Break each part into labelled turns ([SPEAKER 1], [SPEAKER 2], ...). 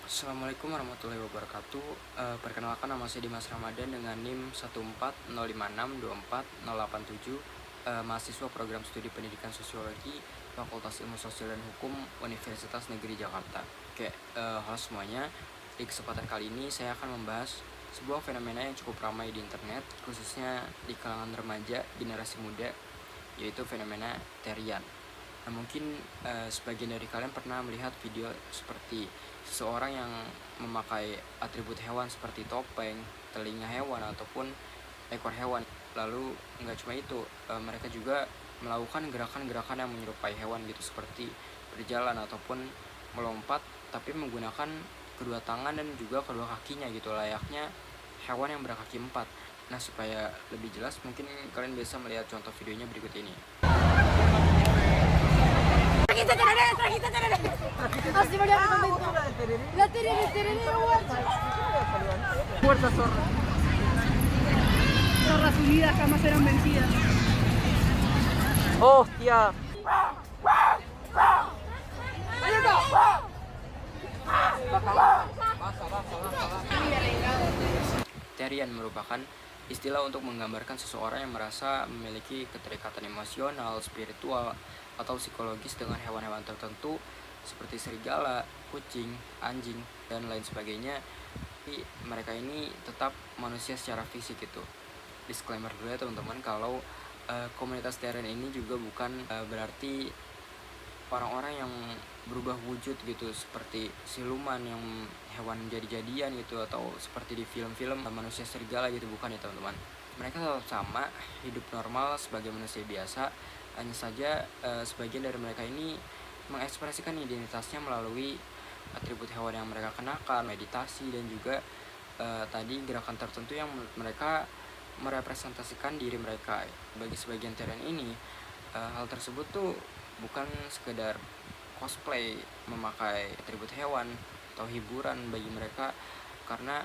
[SPEAKER 1] Assalamualaikum warahmatullahi wabarakatuh. Perkenalkan, nama saya Dimas Ramadan dengan NIM 14056240087, mahasiswa program studi pendidikan sosiologi Fakultas Ilmu Sosial dan Hukum Universitas Negeri Jakarta. Oke, halo semuanya. Di kesempatan kali ini saya akan membahas sebuah fenomena yang cukup ramai di internet, khususnya di kalangan remaja generasi muda, yaitu fenomena terian. Nah, mungkin sebagian dari kalian pernah melihat video seperti seseorang yang memakai atribut hewan seperti topeng, telinga hewan, ataupun ekor hewan. Lalu nggak cuma itu, mereka juga melakukan gerakan-gerakan yang menyerupai hewan gitu, seperti berjalan ataupun melompat, tapi menggunakan kedua tangan dan juga kedua kakinya gitu, layaknya hewan yang berkaki empat. Nah, supaya lebih jelas, mungkin kalian bisa melihat contoh videonya berikut ini.
[SPEAKER 2] Fuerza zorra. Zorras unidas jamás serán vencidas. Hostia.
[SPEAKER 1] Terian merupakan istilah untuk menggambarkan seseorang yang merasa memiliki keterikatan emosional, spiritual, atau psikologis dengan hewan-hewan tertentu seperti serigala, kucing, anjing, dan lain sebagainya. Tapi mereka ini tetap manusia secara fisik gitu. Disclaimer dulu ya teman-teman, kalau komunitas terian ini juga bukan berarti orang-orang yang berubah wujud gitu, seperti siluman yang hewan jadi-jadian gitu, atau seperti di film-film manusia serigala gitu, bukan ya teman-teman. Mereka tetap sama, hidup normal sebagai manusia biasa. Hanya saja sebagian dari mereka ini mengekspresikan identitasnya melalui atribut hewan yang mereka kenakan, meditasi, dan juga tadi gerakan tertentu yang mereka merepresentasikan diri mereka. Bagi sebagian terian ini, hal tersebut tuh bukan sekedar cosplay memakai atribut hewan atau hiburan bagi mereka, karena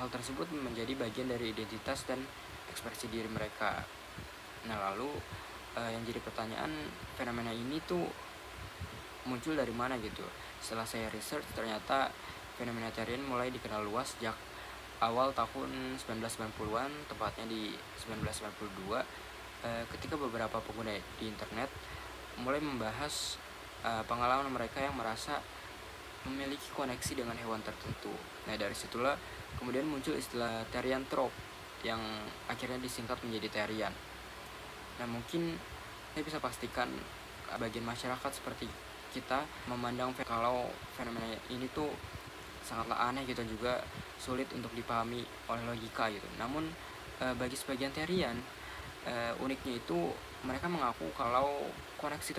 [SPEAKER 1] hal tersebut menjadi bagian dari identitas dan ekspresi diri mereka. Nah, lalu yang jadi pertanyaan, fenomena ini tuh muncul dari mana gitu. Setelah saya research, ternyata fenomena terian mulai dikenal luas sejak awal tahun 1990-an, tepatnya di 1992, ketika beberapa pengguna di internet mulai membahas pengalaman mereka yang merasa memiliki koneksi dengan hewan tertentu. Nah, dari situlah kemudian muncul istilah terian trope yang akhirnya disingkat menjadi terian. Nah, mungkin saya bisa pastikan bagian masyarakat seperti kita memandang kalau fenomena ini tuh sangatlah aneh gitu, juga sulit untuk dipahami oleh logika gitu. Namun bagi sebagian terian, uniknya itu mereka mengaku kalau koneksi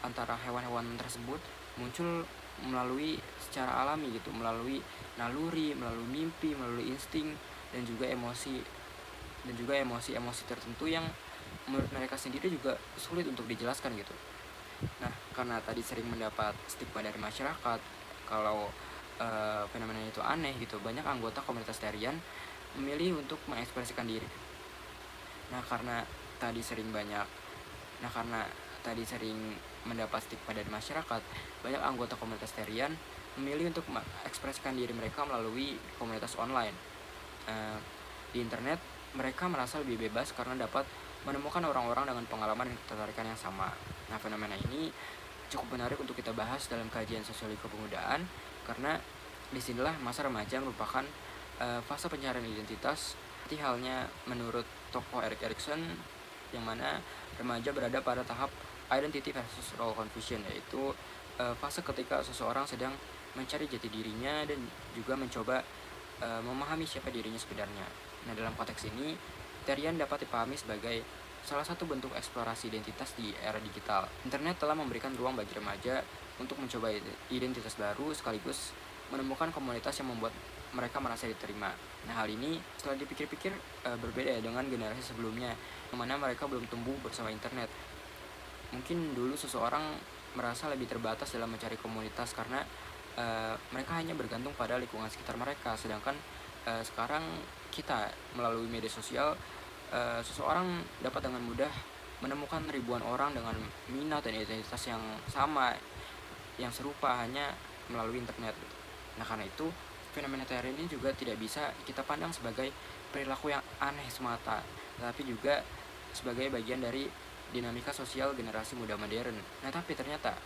[SPEAKER 1] antara hewan-hewan tersebut muncul melalui secara alami gitu, melalui naluri, melalui mimpi, melalui insting, dan juga emosi tertentu yang menurut mereka sendiri juga sulit untuk dijelaskan gitu. Nah, karena tadi sering mendapat stigma dari masyarakat kalau fenomena itu aneh gitu, banyak anggota komunitas terian memilih untuk mengekspresikan diri. Nah, karena tadi sering mendapat stigma dari masyarakat, banyak anggota komunitas terian memilih untuk mengekspresikan diri mereka melalui komunitas online. Di internet, mereka merasa lebih bebas karena dapat menemukan orang-orang dengan pengalaman dan ketertarikan yang sama. Nah, fenomena ini cukup menarik untuk kita bahas dalam kajian sosiologi kepemudaan, karena disinilah masa remaja merupakan fase pencarian identitas. Seperti halnya menurut tokoh Erik Erikson, yang mana remaja berada pada tahap identity versus role confusion, yaitu fase ketika seseorang sedang mencari jati dirinya dan juga mencoba memahami siapa dirinya sebenarnya. Nah, dalam konteks ini, terian dapat dipahami sebagai salah satu bentuk eksplorasi identitas di era digital. Internet telah memberikan ruang bagi remaja untuk mencoba identitas baru, sekaligus menemukan komunitas yang membuat mereka merasa diterima. Nah, hal ini setelah dipikir-pikir berbeda ya dengan generasi sebelumnya, yang mana mereka belum tumbuh bersama internet. Mungkin dulu seseorang merasa lebih terbatas dalam mencari komunitas karena mereka hanya bergantung pada lingkungan sekitar mereka, sedangkan sekarang kita melalui media sosial, seseorang dapat dengan mudah menemukan ribuan orang dengan minat dan identitas yang sama, yang serupa, hanya melalui internet gitu. Nah karena itu fenomena tarian ini juga tidak bisa kita pandang sebagai perilaku yang aneh semata, tetapi juga sebagai bagian dari dinamika sosial generasi muda modern. Nah tapi ternyata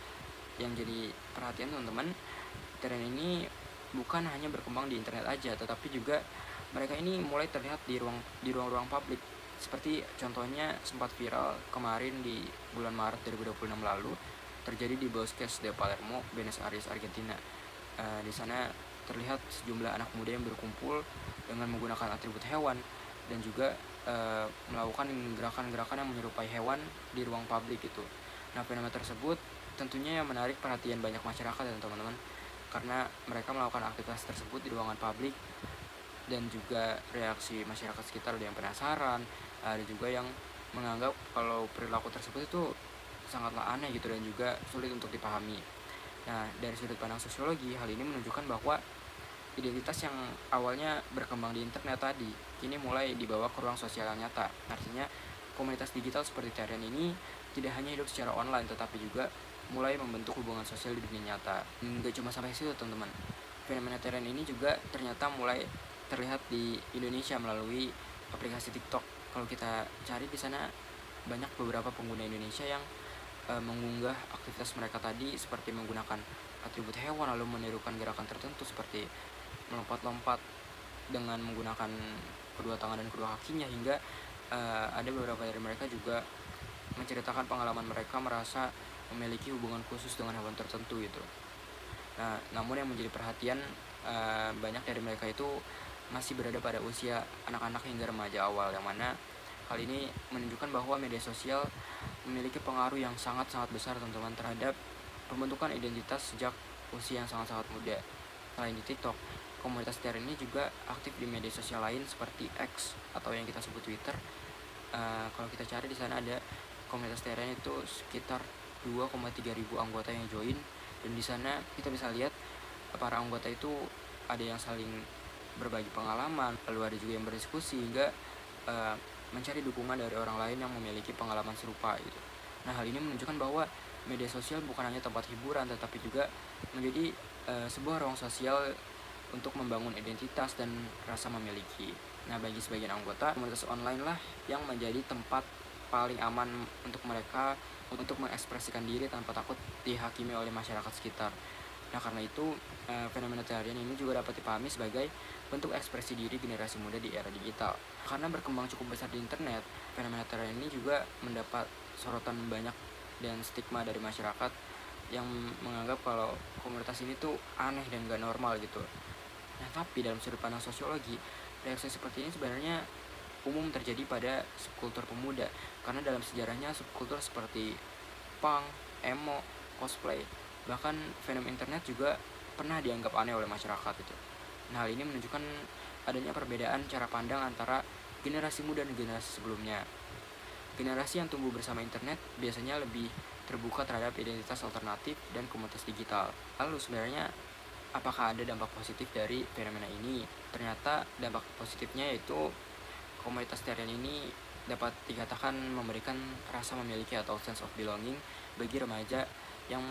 [SPEAKER 1] yang jadi perhatian teman-teman, tren ini bukan hanya berkembang di internet aja, tetapi juga mereka ini mulai terlihat di ruang-ruang publik. Seperti contohnya sempat viral kemarin di bulan Maret 2026 lalu terjadi di Bosques de Palermo, Buenos Aires, Argentina. Di sana terlihat sejumlah anak muda yang berkumpul dengan menggunakan atribut hewan dan juga melakukan gerakan-gerakan yang menyerupai hewan di ruang publik itu. Nah fenomena tersebut tentunya yang menarik perhatian banyak masyarakat ya teman-teman, karena mereka melakukan aktivitas tersebut di ruangan publik dan juga reaksi masyarakat sekitar ada yang penasaran, ada juga yang menganggap kalau perilaku tersebut itu sangatlah aneh gitu dan juga sulit untuk dipahami. Nah dari sudut pandang sosiologi, hal ini menunjukkan bahwa identitas yang awalnya berkembang di internet tadi kini mulai dibawa ke ruang sosial yang nyata. Artinya komunitas digital seperti tarian ini tidak hanya hidup secara online tetapi juga mulai membentuk hubungan sosial di dunia nyata. Nggak cuma sampai situ teman-teman, fenomena tarian ini juga ternyata mulai terlihat di Indonesia melalui aplikasi TikTok. Kalau kita cari di sana banyak beberapa pengguna Indonesia yang mengunggah aktivitas mereka tadi seperti menggunakan atribut hewan lalu menirukan gerakan tertentu seperti melompat-lompat dengan menggunakan kedua tangan dan kedua kakinya, hingga ada beberapa dari mereka juga menceritakan pengalaman mereka merasa memiliki hubungan khusus dengan hewan tertentu gitu. Nah, namun yang menjadi perhatian, banyak dari mereka itu masih berada pada usia anak-anak hingga remaja awal, yang mana hal ini menunjukkan bahwa media sosial memiliki pengaruh yang sangat-sangat besar teman-teman terhadap pembentukan identitas sejak usia yang sangat-sangat muda. Selain di TikTok, komunitas tarian ini juga aktif di media sosial lain seperti X atau yang kita sebut Twitter. Kalau kita cari di sana ada komunitas tarian itu sekitar 2,3 ribu anggota yang join, dan di sana kita bisa lihat para anggota itu ada yang saling berbagi pengalaman, lalu ada juga yang berdiskusi hingga mencari dukungan dari orang lain yang memiliki pengalaman serupa gitu. Nah hal ini menunjukkan bahwa media sosial bukan hanya tempat hiburan tetapi juga menjadi sebuah ruang sosial untuk membangun identitas dan rasa memiliki. Nah bagi sebagian anggota, komunitas online lah yang menjadi tempat paling aman untuk mereka untuk mengekspresikan diri tanpa takut dihakimi oleh masyarakat sekitar. Nah karena itu fenomena tarian ini juga dapat dipahami sebagai bentuk ekspresi diri generasi muda di era digital. Karena berkembang cukup besar di internet, fenomena tarian ini juga mendapat sorotan banyak dan stigma dari masyarakat yang menganggap kalau komunitas ini tuh aneh dan gak normal gitu. Nah tapi dalam sudut pandang sosiologi, reaksi seperti ini sebenarnya umum terjadi pada subkultur pemuda, karena dalam sejarahnya subkultur seperti punk, emo, cosplay, bahkan fenomena internet juga pernah dianggap aneh oleh masyarakat itu. Nah hal ini menunjukkan adanya perbedaan cara pandang antara generasi muda dan generasi sebelumnya. Generasi yang tumbuh bersama internet biasanya lebih terbuka terhadap identitas alternatif dan komunitas digital. Lalu sebenarnya apakah ada dampak positif dari fenomena ini? Ternyata dampak positifnya yaitu komunitas tarian ini dapat dikatakan memberikan rasa memiliki atau sense of belonging bagi remaja yang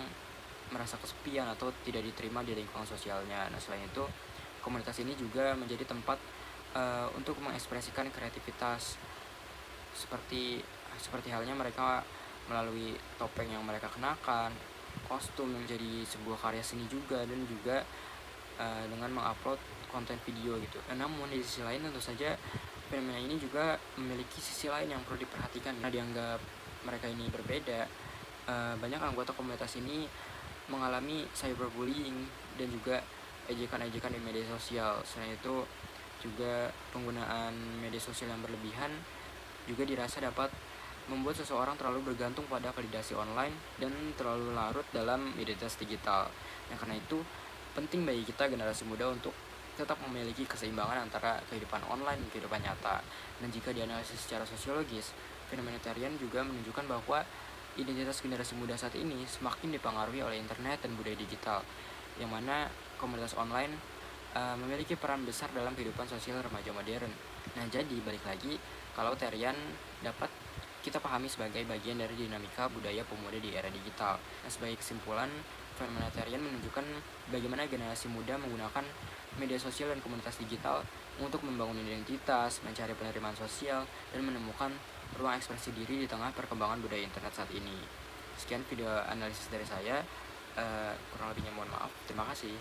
[SPEAKER 1] merasa kesepian atau tidak diterima di lingkungan sosialnya. Nah selain itu, komunitas ini juga menjadi tempat untuk mengekspresikan kreativitas seperti halnya mereka melalui topeng yang mereka kenakan, kostum yang jadi sebuah karya seni juga, dan juga dengan mengupload konten video gitu. Namun di sisi lain tentu saja fenomena ini juga memiliki sisi lain yang perlu diperhatikan. Nah dianggap mereka ini berbeda, banyak anggota komunitas ini mengalami cyberbullying dan juga ejekan-ejekan di media sosial. Selain itu juga penggunaan media sosial yang berlebihan juga dirasa dapat membuat seseorang terlalu bergantung pada validasi online dan terlalu larut dalam identitas digital. Nah karena itu penting bagi kita generasi muda untuk tetap memiliki keseimbangan antara kehidupan online dan kehidupan nyata. Dan jika dianalisis secara sosiologis, fenomena tarian juga menunjukkan bahwa identitas generasi muda saat ini semakin dipengaruhi oleh internet dan budaya digital, yang mana komunitas online memiliki peran besar dalam kehidupan sosial remaja modern. Nah jadi balik lagi, kalau tarian dapat kita pahami sebagai bagian dari dinamika budaya pemuda di era digital. Nah sebagai kesimpulan, Feminitarian menunjukkan bagaimana generasi muda menggunakan media sosial dan komunitas digital untuk membangun identitas, mencari penerimaan sosial, dan menemukan ruang ekspresi diri di tengah perkembangan budaya internet saat ini. Sekian video analisis dari saya. Kurang lebihnya mohon maaf. Terima kasih.